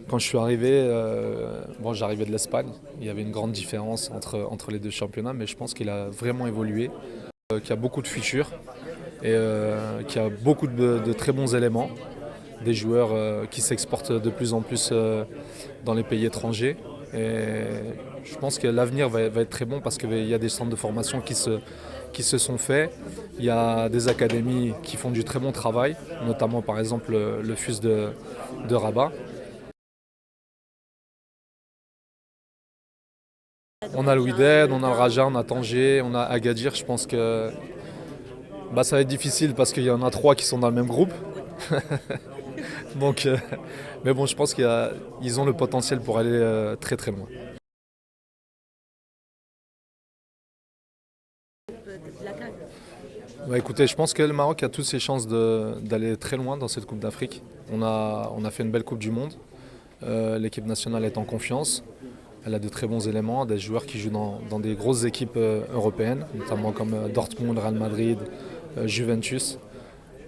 Quand je suis arrivé, j'arrivais de l'Espagne. Il y avait une grande différence entre les deux championnats, mais je pense qu'il a vraiment évolué, qu'il y a beaucoup de futurs et qu'il y a beaucoup de très bons éléments, des joueurs qui s'exportent de plus en plus dans les pays étrangers. Et je pense que l'avenir va être très bon parce qu'il y a des centres de formation qui se sont faits. Il y a des académies qui font du très bon travail, notamment par exemple le FUS de Rabat. On a le Wydad, on a le Raja, on a Tanger, on a Agadir. Je pense que ça va être difficile parce qu'il y en a trois qui sont dans le même groupe. Donc, mais bon, je pense qu'ils ont le potentiel pour aller très très loin. Écoutez, je pense que le Maroc a toutes ses chances d'aller très loin dans cette Coupe d'Afrique. On a fait une belle Coupe du Monde. L'équipe nationale est en confiance. Elle a de très bons éléments, des joueurs qui jouent dans des grosses équipes européennes, notamment comme Dortmund, Real Madrid, Juventus.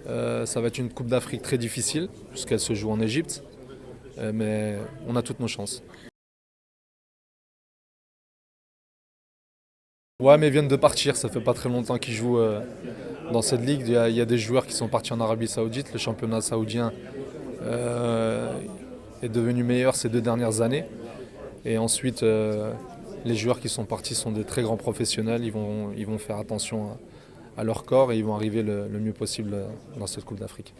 Ça va être une Coupe d'Afrique très difficile, puisqu'elle se joue en Égypte, mais on a toutes nos chances. Ouais, mais ils viennent de partir, ça fait pas très longtemps qu'ils jouent dans cette ligue. Il y a des joueurs qui sont partis en Arabie Saoudite. Le championnat saoudien euh, est devenu meilleur ces 2 dernières années. Et ensuite, les joueurs qui sont partis sont des très grands professionnels. Ils vont faire attention à leur corps et ils vont arriver le mieux possible dans cette Coupe d'Afrique.